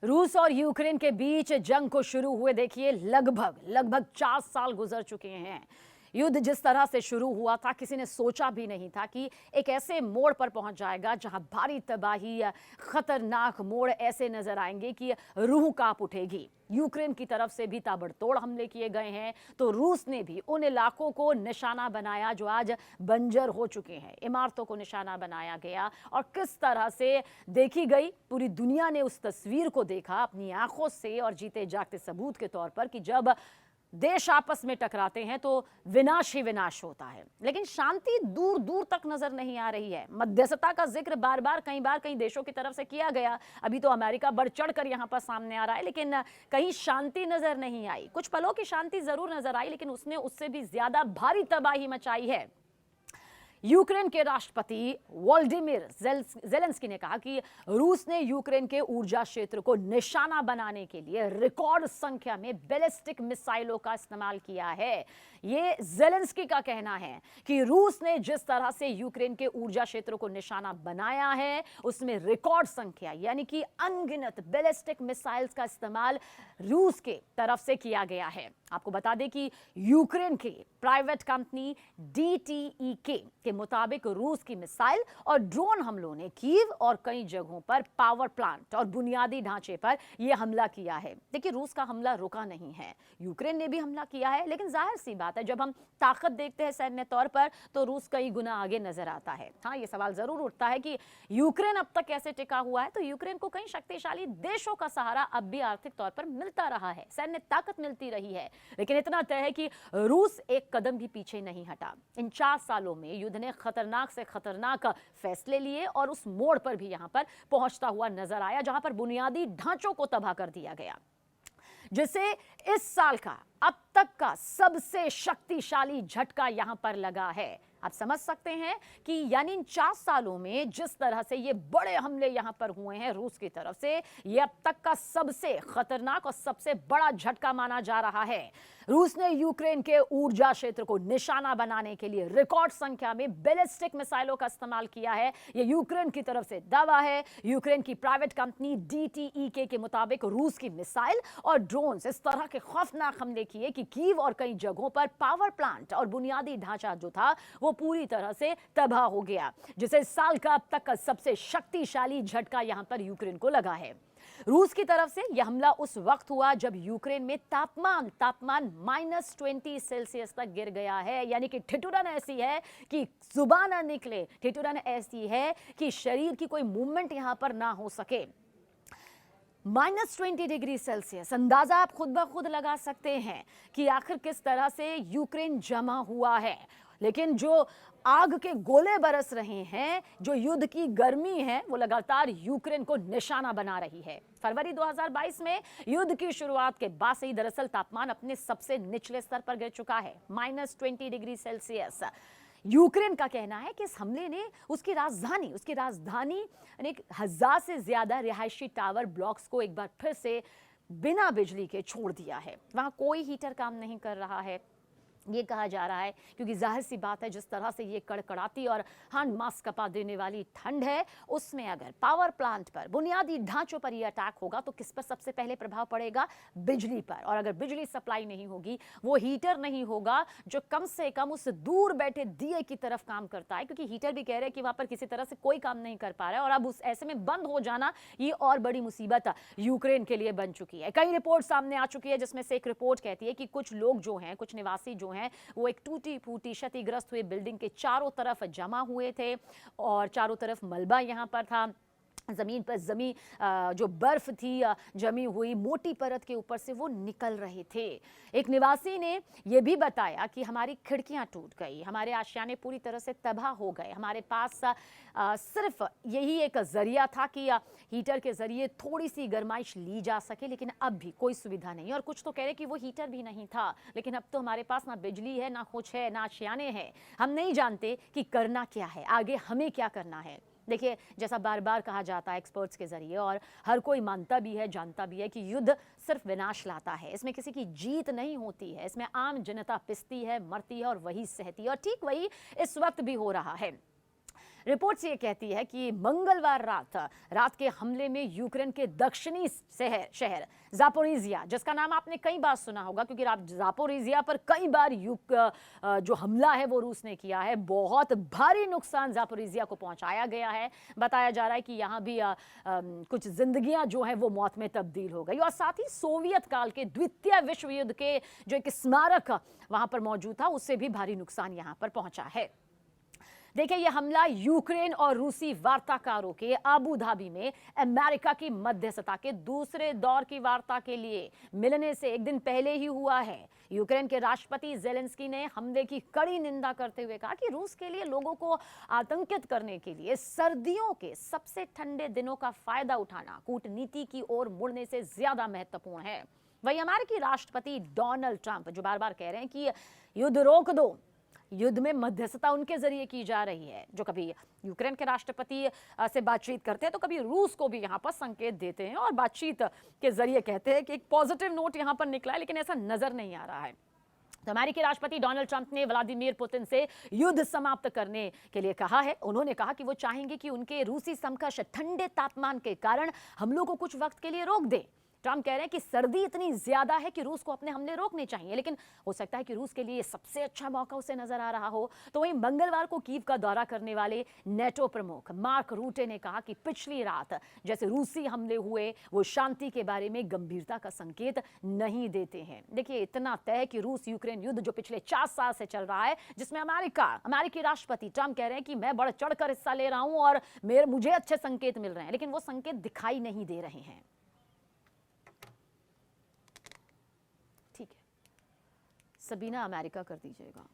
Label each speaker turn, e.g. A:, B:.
A: रूस और यूक्रेन के बीच जंग को शुरू हुए देखिए लगभग 4 साल गुजर चुके हैं। युद्ध जिस तरह से शुरू हुआ था किसी ने सोचा भी नहीं था कि एक ऐसे मोड़ पर पहुंच जाएगा जहां भारी तबाही, खतरनाक मोड़ ऐसे नजर आएंगे कि रूह कांप उठेगी। यूक्रेन की तरफ से भी ताबड़तोड़ हमले किए गए हैं तो रूस ने भी उन इलाकों को निशाना बनाया जो आज बंजर हो चुके हैं। इमारतों को निशाना बनाया गया और किस तरह से देखी गई, पूरी दुनिया ने उस तस्वीर को देखा अपनी आंखों से और जीते जागते सबूत के तौर पर कि जब देश आपस में टकराते हैं तो विनाश ही विनाश होता है। लेकिन शांति दूर दूर तक नजर नहीं आ रही है। मध्यस्थता का जिक्र कई बार कई देशों की तरफ से किया गया। अभी तो अमेरिका बढ़ चढ़कर यहां पर सामने आ रहा है, लेकिन कहीं शांति नजर नहीं आई। कुछ पलों की शांति जरूर नजर आई, लेकिन उसने उससे भी ज्यादा भारी तबाही मचाई है। यूक्रेन के राष्ट्रपति वोलोदिमीर ज़ेलेंस्की ने कहा कि रूस ने यूक्रेन के ऊर्जा क्षेत्र को निशाना बनाने के लिए रिकॉर्ड संख्या में बैलिस्टिक मिसाइलों का इस्तेमाल किया है। ये ज़ेलेंस्की का कहना है कि रूस ने जिस तरह से यूक्रेन के ऊर्जा क्षेत्र को निशाना बनाया है उसमें रिकॉर्ड संख्या यानी कि अनगिनत बैलिस्टिक मिसाइल्स का इस्तेमाल रूस के तरफ से किया गया है। आपको बता दें कि यूक्रेन की प्राइवेट कंपनी DTEK के मुताबिक रूस की मिसाइल और ड्रोन हमलों ने कीव और कई जगहों पर पावर प्लांट और बुनियादी ढांचे पर यह हमला किया है। देखिए, रूस का हमला रुका नहीं है, यूक्रेन ने भी हमला किया है, लेकिन जाहिर सी बात है जब हम ताकत देखते हैं सैन्य तौर पर तो रूस कई गुना आगे नजर आता है। हाँ, ये सवाल जरूर उठता है कि यूक्रेन अब तक कैसे टिका हुआ है। तो यूक्रेन को कई शक्तिशाली देशों का सहारा अब भी आर्थिक तौर पर मिलता रहा है, सैन्य ताकत मिलती रही है, लेकिन इतना तय है कि रूस एक कदम भी पीछे नहीं हटा। इन 4 सालों में युद्ध ने खतरनाक से खतरनाक फैसले लिए और उस मोड़ पर भी यहां पर पहुंचता हुआ नजर आया जहां पर बुनियादी ढांचों को तबाह कर दिया गया, जिसे इस साल का अब तक का सबसे शक्तिशाली झटका यहां पर लगा है। आप समझ सकते हैं कि यानी इन 4 सालों में जिस तरह से ये बड़े हमले यहां पर हुए हैं रूस की तरफ से, ये अब तक का सबसे खतरनाक और सबसे बड़ा झटका माना जा रहा है। रूस ने यूक्रेन के ऊर्जा क्षेत्र को निशाना बनाने के लिए रिकॉर्ड संख्या में बैलिस्टिक मिसाइलों का इस्तेमाल किया है। ये यूक्रेन की तरफ से दावा है। यूक्रेन की प्राइवेट कंपनी DTEK के मुताबिक रूस की मिसाइल और ड्रोन इस तरह के खौफनाक हमले किए कि कीव और कई जगहों पर पावर प्लांट और बुनियादी ढांचा जो था वो पूरी तरह से तबाह हो गया, जिसे इस साल का अब तक का सबसे शक्तिशाली झटका यहां पर यूक्रेन को लगा है। रूस की तरफ से यह हमला उस वक्त हुआ जब यूक्रेन में तापमान -20 सेल्सियस तक गिर गया है। यानी कि ठिठुरन ऐसी है कि जुबान ना निकले, ठिठुरन ऐसी है कि शरीर की कोई मूवमेंट यहां पर ना हो सके। -20 डिग्री सेल्सियस, अंदाजा आप खुद ब खुद लगा सकते हैं कि आखिर किस तरह से यूक्रेन जमा हुआ है। लेकिन जो आग के गोले बरस रहे हैं, जो युद्ध की गर्मी है, वो लगातार यूक्रेन को निशाना बना रही है। फरवरी 2022 में युद्ध की शुरुआत के बाद से ही दरअसल तापमान अपने सबसे निचले स्तर पर गिर चुका है, -20 डिग्री सेल्सियस। यूक्रेन का कहना है कि इस हमले ने उसकी राजधानी 1000 से ज्यादा रिहायशी टावर ब्लॉक्स को एक बार फिर से बिना बिजली के छोड़ दिया है। वहां कोई हीटर काम नहीं कर रहा है, ये कहा जा रहा है, क्योंकि जाहिर सी बात है जिस तरह से ये कड़कड़ाती और हांड मास कपा देने वाली ठंड है, उसमें अगर पावर प्लांट पर, बुनियादी ढांचों पर ये अटैक होगा तो किस पर सबसे पहले प्रभाव पड़ेगा? बिजली पर। और अगर बिजली सप्लाई नहीं होगी, वो हीटर नहीं होगा जो कम से कम उस दूर बैठे दिए की तरफ काम करता है, क्योंकि हीटर भी कह रहे हैं कि वहां पर किसी तरह से कोई काम नहीं कर पा रहा है और अब उस ऐसे में बंद हो जाना ये और बड़ी मुसीबत यूक्रेन के लिए बन चुकी है। कई रिपोर्ट सामने आ चुकी है, जिसमें से एक रिपोर्ट कहती है कि कुछ लोग जो हैं, कुछ निवासी जो हैं, वो एक टूटी फूटी क्षतिग्रस्त हुए बिल्डिंग के चारों तरफ जमा हुए थे और चारों तरफ मलबा यहां पर था। जमीन पर जो बर्फ थी जमी हुई मोटी परत के ऊपर से वो निकल रहे थे। एक निवासी ने यह भी बताया कि हमारी खिड़कियां टूट गई, हमारे आशियाने पूरी तरह से तबाह हो गए, हमारे पास सिर्फ यही एक जरिया था कि हीटर के जरिए थोड़ी सी गर्माइश ली जा सके, लेकिन अब भी कोई सुविधा नहीं। और कुछ तो कह रहे कि वो हीटर भी नहीं था, लेकिन अब तो हमारे पास ना बिजली है, ना कुछ है, ना आशियाने हैं। हम नहीं जानते कि करना क्या है, आगे हमें क्या करना है। देखिए, जैसा बार बार कहा जाता है एक्सपर्ट्स के जरिए और हर कोई मानता भी है, जानता भी है कि युद्ध सिर्फ विनाश लाता है, इसमें किसी की जीत नहीं होती है, इसमें आम जनता पिसती है, मरती है और वही सहती है। और ठीक वही इस वक्त भी हो रहा है। रिपोर्ट्स ये कहती है कि मंगलवार रात के हमले में यूक्रेन के दक्षिणी शहर जापोरिजिया, जिसका नाम आपने कई बार सुना होगा क्योंकि जापोरिजिया पर कई बार जो हमला है वो रूस ने किया है, बहुत भारी नुकसान जापोरिजिया को पहुंचाया गया है। बताया जा रहा है कि यहाँ भी कुछ जिंदगियां जो हैं वो मौत में तब्दील हो गई और साथ ही सोवियत काल के द्वितीय विश्व युद्ध के जो एक स्मारक वहां पर मौजूद था उससे भी भारी नुकसान यहां पर पहुंचा है। देखिए, यह हमला यूक्रेन और रूसी वार्ताकारों के अबू धाबी में अमेरिका की मध्यस्थता के दूसरे दौर की वार्ता के लिए मिलने से एक दिन पहले ही हुआ है। यूक्रेन के राष्ट्रपति जेलेंस्की ने हमले की कड़ी निंदा करते हुए कहा कि रूस के लिए लोगों को आतंकित करने के लिए सर्दियों के सबसे ठंडे दिनों का फायदा उठाना कूटनीति की ओर मुड़ने से ज्यादा महत्वपूर्ण है। वहीं अमेरिकी राष्ट्रपति डोनाल्ड ट्रंप जो बार बार कह रहे हैं कि युद्ध रोक दो, युद्ध में मध्यस्थता उनके जरिए की जा रही है, जो कभी यूक्रेन के राष्ट्रपति से बातचीत करते हैं तो कभी रूस को भी यहां पर संकेत देते हैं और बातचीत के जरिए कहते हैं कि एक पॉजिटिव नोट यहां पर निकला है, लेकिन ऐसा नजर नहीं आ रहा है। तो अमेरिकी राष्ट्रपति डोनाल्ड ट्रंप ने व्लादिमीर पुतिन से युद्ध समाप्त करने के लिए कहा है। उन्होंने कहा कि वो चाहेंगे कि उनके रूसी समकक्ष ठंडे तापमान के कारण हमलों को कुछ वक्त के लिए रोक दे। ट्रंप कह रहे हैं कि सर्दी इतनी ज्यादा है कि रूस को अपने हमले रोकने चाहिए, लेकिन हो सकता है कि रूस के लिए सबसे अच्छा मौका उसे नजर आ रहा हो। तो वहीं मंगलवार को कीव का दौरा करने वाले नेटो प्रमुख मार्क रूटे ने कहा कि पिछली रात जैसे रूसी हमले हुए वो शांति के बारे में गंभीरता का संकेत नहीं देते हैं। देखिए, इतना तय है कि रूस यूक्रेन युद्ध जो पिछले 4 साल से चल रहा है, जिसमें अमेरिकी राष्ट्रपति ट्रंप कह रहे हैं कि मैं बढ़ चढ़कर हिस्सा ले रहा हूं और मुझे अच्छे संकेत मिल रहे हैं, लेकिन वो संकेत दिखाई नहीं दे रहे हैं। ठीक है, सबीना अमेरिका कर दीजिएगा।